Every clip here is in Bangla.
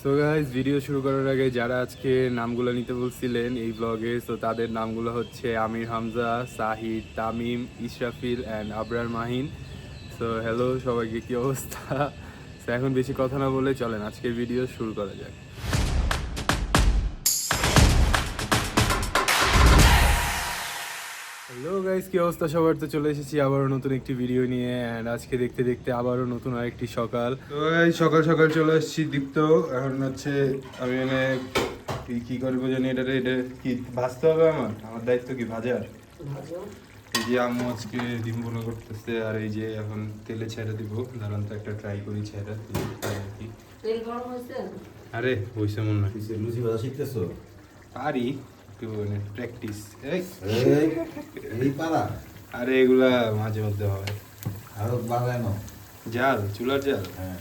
সো গাইস, ভিডিও শুরু করার আগে যারা আজকে নামগুলো নিতে বলছিলেন এই ব্লগে, সো তাদের নামগুলো হচ্ছে Amir Hamza, Sahid, Tamim, Israfil and Abrar Mahin. So hello সবাইকে, কি অবস্থা? সো এখন বেশি কথা না বলে চলেন আজকের ভিডিও শুরু করা যাক। হ্যালো গাইস, কি অবস্থা সবার? তো চলে এসেছি আবারও নতুন একটি ভিডিও নিয়ে, অ্যান্ড আজকে দেখতে দেখতে আবারও নতুন আরেকটি সকাল। তো গাইস, সকাল সকাল চলে এসেছি দীপ্ত। এখন হচ্ছে আমি এনে কি করবো জানি, এটা কি ভাজতে হবে? আমার দায়িত্ব কি ভাজার? এই যে আম্মু আজকে ডিম ভুনা করতেছে, আর এই যে এখন তেলে ছেড়ে দিব। দাঁড়ান তো একটা ট্রাই করি ছেড়ে আর কি। তেল গরম হয়েছে? আরে হইছে মনে হয়। লুচি ভাজা শিখতেছো? পারি, একটু প্র্যাকটিস। এই পারা আরে এগুলা মাঝে মধ্যে হয়। আরো বাজানো জাল, চুলার জাল। হ্যাঁ,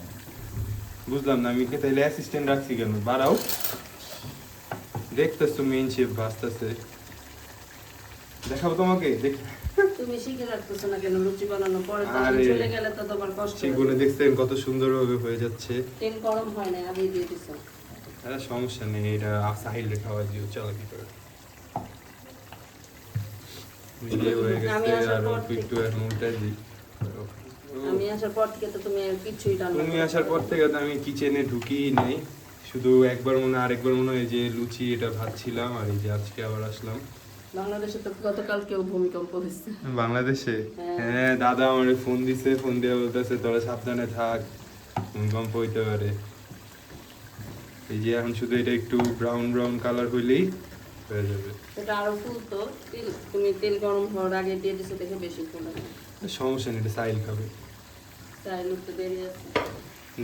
বুঝলাম না, আমি তাইলে অ্যাসিস্ট্যান্ট রাখছি কেন? বাড়াও, দেখতেছ তুমি মেইন শেফ ভাজতেছে। দেখাবো তোমাকে, দেখ। তুমি শিখে রাখতেছো না কেন? লুচি বানানো পরে তো আরে, চলে গেলে তো তোমার কষ্ট হবে। সেগুলো দেখছেন কত সুন্দরভাবে হয়ে যাচ্ছে। তেল গরম হয় না, আগে দিয়ে দিছো। আরে সমস্যা নেই, এটা সাহিল খাওয়া দিও, চলো কি করে। মিলিয়ে হয়ে আমি গেছে, আসার আর পর অল্প একটু থেকে- এখন উল্টাই দিই। আমি আসার পর থেকে তো তুমি আর কিছুই রান্না তুমি করতে আসার পর পারো না। থেকে তো আমি কিচেনে ঢুকিই নাই। শুধু আরেকবার মনে হয় যে লুচি এটা ভাজছিলাম, আর এই যে আজকে আবার আসলাম। বাংলাদেশে তো গতকালকেও ভূমিকম্প হয়েছে। বাংলাদেশে? হ্যাঁ। হ্যাঁ, দাদা আমার ফোন দিছে, ফোন দিয়ে বলতেছে তোরা সাবধানে থাক, ভূমিকম্প হইতে পারে। এই যে এখন শুধু এটা একটু ব্রাউন ব্রাউন কালার হইলেই হয়ে যাবে। এটা আরো ফুলতো। তুমি তেল গরম হওয়ার আগে দিয়ে দিছো দেখে বেশি ফুলে। সমস্যা নেই, এটা সাইল খাবে। তাই লুক তো বেরিয়ে আছে।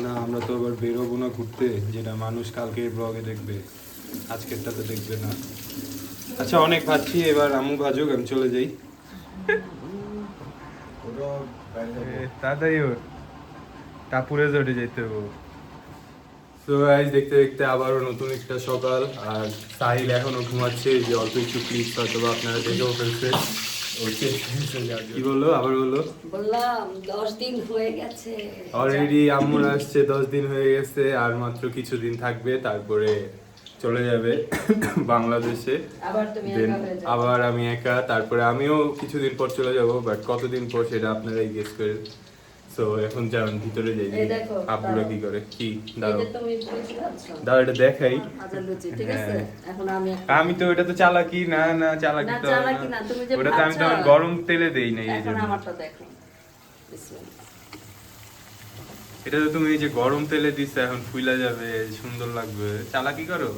না, আমরা তো আবার বেরোবো না ঘুরতে, যেটা মানুষ কালকে ব্লগে দেখবে, আজকেরটা তো দেখবে না। আচ্ছা, অনেক ভাবছি, এবার আম্মু ভাজুক, আমি চলে যাই। ওটা বাইরে তাড়াতাড়ি ওর টাপুরে জড়ে যেতে হবে। সো গাইস, দেখতে দেখতে আবারও নতুন একটা সকাল, আর সাহিল এখনো ঘুমাচ্ছে। এই যে অল্প একটু ক্লিপ হয়তো বা আপনারা দেখেও ফেলছে। কি বললো? আবার বললো। বললাম 10 দিন হয়ে গেছে। অলরেডি আম্মুর আসছে, 10 দিন হয়ে গেছে, আর মাত্র কিছুদিন থাকবে, তারপরে চলে যাবে বাংলাদেশে। আবার তুমি Then একা হয়ে যাবে। আবার আমি একা, তারপরে আমিও কিছুদিন পর চলে যাব, বাট কতদিন পর সেটা আপনারাই গেস করেন। সো এখন যান ভিতরে যাই, এই দেখো, আব্বুরা কি করে। কি এই দাঁড়াও যে তুমি লুচি খাচ্ছ। দাঁড়াও, এটা দেখাই। হাজার লুচি, ঠিক আছে? হ্যাঁ। এখন আমি আমি তো ওটা তো চালাকি না, না চালাকি না, তো হয় চালাকি না, তুমি যে ওটা তো আমি তো ভাবছো। গরম তেলে দেই না, এই এখন জন্য। আমারটা দেখো। বিসমিল্লাহ। এটা তো তুমি এই যে গরম তেলে দিছো, এখন ফুইলা যাবে, সুন্দর লাগবে। চালাকি করো।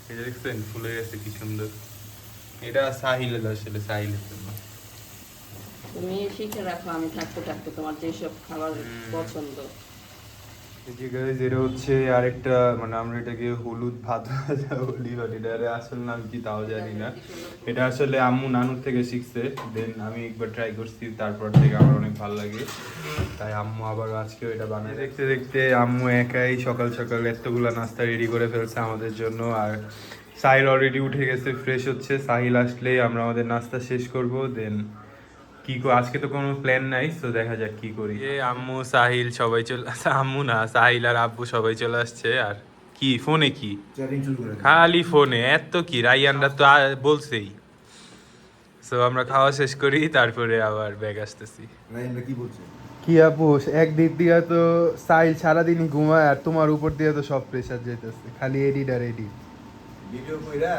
এই যে দেখছেন ফুলে গেছে কি সুন্দর। এটা সাহিলের, আসলে সাহিলের জন্য। তুমি শিখে রাখো, আমি থাকতে থাকতে তোমার যেসব খাবার পছন্দ। এই যে guys, এটা হচ্ছে আরেকটা, মানে আমরা এটাকে হলুদ ভাত ভাজা বলি, বাট এটার আসল নাম কি তাও জানি না। এটা আসলে আম্মু নানুর থেকে শিখছে, দেন আমি একবার ট্রাই করছি, তারপর থেকে আমার অনেক ভালো লাগে, তাই আম্মু আবার আজকেও এটা বানায়। দেখতে দেখতে আম্মু একাই সকাল সকাল এতগুলা নাস্তা রেডি করে ফেলছে আমাদের জন্য, আর সাহিল অলরেডি উঠে গেছে, ফ্রেশ হচ্ছে। সাহিল আসলেই আমরা আমাদের নাস্তা শেষ করব, দেন আজকে তো কোনো প্ল্যান নাই, তো দেখা যাক কি করি। আম্মু সাহিল সবাই চলে, আম্মু না, সাহিল আর আব্বু সবাই চলে আসছে। আর কি ফোনে কি চ্যাটিং শুরু করে খালি ফোনে এত কি, রাইয়ানরা তো বলছেই। সো আমরা খাওয়া শেষ করি, তারপরে আবার ব্যাগ আসতেছি। রাইনরা কি বলছে? কি আপু, একদিক দিয়ে তো সাহিল সারাদিনই ঘুমায়, আর তোমার উপর দিয়ে তো সব প্রেশার যেতেছে, খালি এডিট আর এডিট। ভিডিও কইরা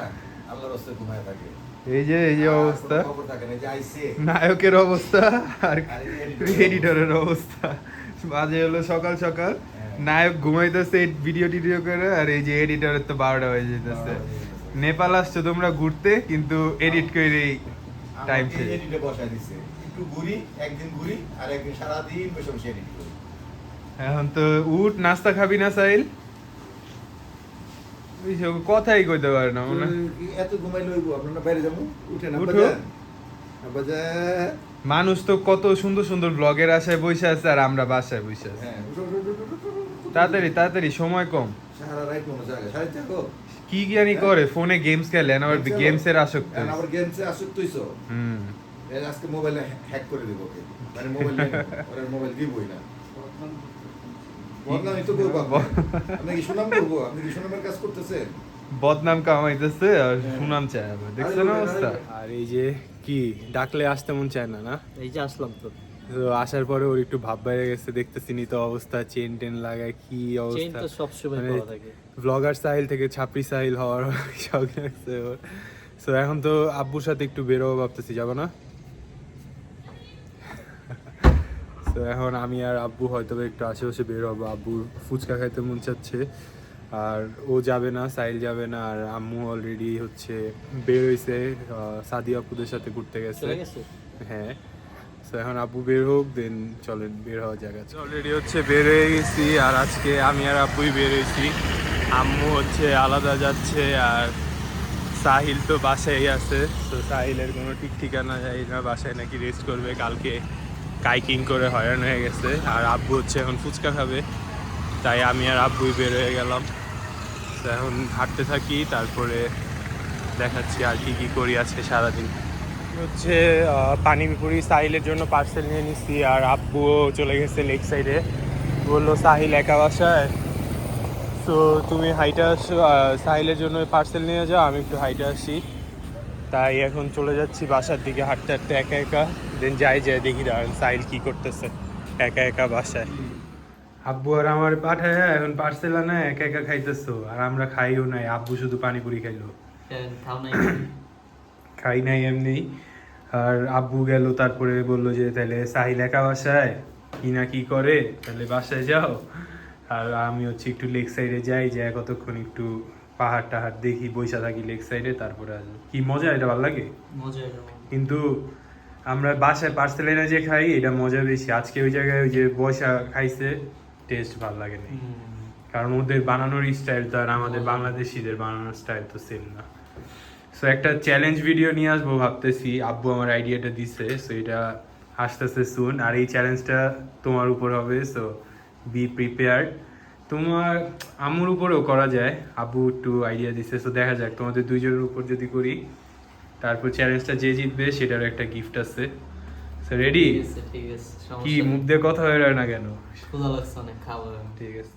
আল্লাহর রাস্তায় ঘুমায় থাকে। এই যে আর অবস্থা, কোনো খবর থাকে না, যে আইছে নায়কের অবস্থা আর আর এডিটরের অবস্থা। বাজে হলো সকাল সকাল, হ্যাঁ। নায়ক ঘুমাইতেছে ভিডিও টিডিও করে, আর এই যে এডিটরের তো 12টা হয়ে যেতেছে। নেপাল আসছো তোমরা ঘুরতে, কিন্তু এডিট করেই টাইম শেষ। এডিটে বসায় দিছে। একটু ঘুরি, একদিন ঘুরি, আর একদিন সারাদিন বসে বসে এডিট করি। এখন তো উঠ, নাস্তা খাবি না সাহিল? এইসব কথাই কইতে পারে না মনে হয়। এত ঘুমাই লইব, আপনারা বাইরে যাবো, উঠে না উঠো। বাজান বাজান। মানুষ তো কত সুন্দর সুন্দর ব্লগের আশায় বসে আছে, আর আমরা বাসায় বসে আছি। হ্যাঁ, উঠো, উঠো, উঠো, উঠো, উঠো, উঠো। তাড়াতাড়ি তাড়াতাড়ি, সময় কম। সারা রাত কোনো জায়গায় সাড়ে থাকো। কি জানি করে, ফোনে গেমস খেলেন, আবার গেমসের আসক্ত এখন হয়েছে। আবার গেমসে আসক্ত হইছো। হুম। এর আজকে মোবাইলে হ্যাক করে দেবো ওকে। মানে মোবাইল নেই, ওর মোবাইল দিবই না। বদনামই তো করবো আপনি কি সুনাম করবো? আপনি কি সুনামের কাজ করতেছেন? বদনাম কামাইতেছে আর সুনাম চায় আবার, দেখছেন অবস্থা? আর এই যে কি ডাকলে আসতে মন চায় না, না? এই যে আসলাম তো। তো আসার পরে ওর একটু ভাব বাইরে গেছে, দেখতেছি নি তো অবস্থা, চেন টেন লাগায় কি চেইন অবস্থা। তো সবসময় মানে করা থাকে। ব্লগার সাহিল থেকে ছাপরি সাহিল হওয়ার শখ লাগছে ওর। সো এখন তো আব্বুর সাথে একটু বেরোবো ভাবতেছি, যাবো না? তো এখন আমি আর আব্বু হয়তো বা একটু আশেপাশে বেরোবো, আব্বুর ফুচকা খাইতে মন চাচ্ছে। আর ও যাবে না, সাহিল যাবে না, আর আম্মু অলরেডি হচ্ছে বের হয়েছে, সাদি আপুদের সাথে ঘুরতে গেছে। চলে গেছে? হ্যাঁ। তো এখন আব্বু বের হোক, দেন চলেন বের হওয়া জায়গা অলরেডি হচ্ছে বের হয়ে গেছি। আর আজকে আমি আর আব্বুই বের হয়েছি, আম্মু হচ্ছে আলাদা যাচ্ছে আর সাহিল তো বাসায় আছে। তো সাহিলের কোনো ঠিক ঠিকানা যায় না, বাসায় নাকি রেস্ট করবে, কালকে কাইকিং করে হয়রান হয়ে গেছে। আর আব্বু হচ্ছে এখন ফুচকা খাবে, তাই আমি আর আব্বুই বের হয়ে গেলাম। তো এখন হাঁটতে থাকি, তারপরে দেখাচ্ছি আর কি কি করি আজকে সারাদিন। হচ্ছে পানিপুরি সাহিলের জন্য পার্সেল নিয়ে নিচ্ছি, আর আব্বুও চলে গেছে লেক সাইডে। বললো সাহিল একা বাসায়, তো তুমি হাইটে আসো, সাহিলের জন্য পার্সেল নিয়ে যাও, আমি একটু হাইটে আসি। তাই এখন চলে যাচ্ছি বাসার দিকে হাঁটতে হাঁটতে একা একা। দেন যাই দেখি দাঁড়ান সাহিল কি করতেছে একা একা বাসায়। আব্বু আর আমার পাঠায় এখন পার্সেল আনা, একা একা খাইতেছো, আর আমরা খাইও নাই, আব্বু শুধু পানিপুরি খাইলো। খাও নাই? খাই নাই এমনি। আর আব্বু গেল, তারপরে বললো যে তাহলে সাহিল একা বাসায় কি না কি করে, তাহলে বাসায় যাও। আর আমি হচ্ছে একটু লেক সাইডে যাই, কতক্ষণ একটু পাহাড় টাহাড় দেখি, বৈশা থাকি লেক সাইডে, তারপরে আসবো। কি মজা, এটা ভালো লাগে। মজা এটা। কিন্তু আমরা বাসায় পার্সেল এনে যে খাই এটা মজা বেশি। আজকে ওই জায়গায় ওই যে বৈশা খাইছে, টেস্ট ভালো লাগে না, কারণ ওদের বানানোর স্টাইল তো আর আমাদের বাংলাদেশিদের বানানোর স্টাইল তো সেম না। সো একটা চ্যালেঞ্জ ভিডিও নিয়ে আসবো ভাবতেছি, আব্বু আমার আইডিয়াটা দিছে, সো এটা আসতেছে সুন। আর এই চ্যালেঞ্জটা তোমার উপর হবে, সো বি প্রিপেয়ার্ড। তোমার আম্মুর উপরেও করা যায়, আব্বু একটু আইডিয়া দিছে, সো দেখা যাক তোমাদের দুইজনের উপর যদি করি, তারপর চ্যালেঞ্জটা যে জিতবে সেটারও একটা গিফট আছে। So ready? ঠিক আছে, কি সমস্যা মুখ দিয়ে কথা হয়ে রয় না কেন? ক্ষুধা লাগছে অনেক, খাবো। ঠিক আছে।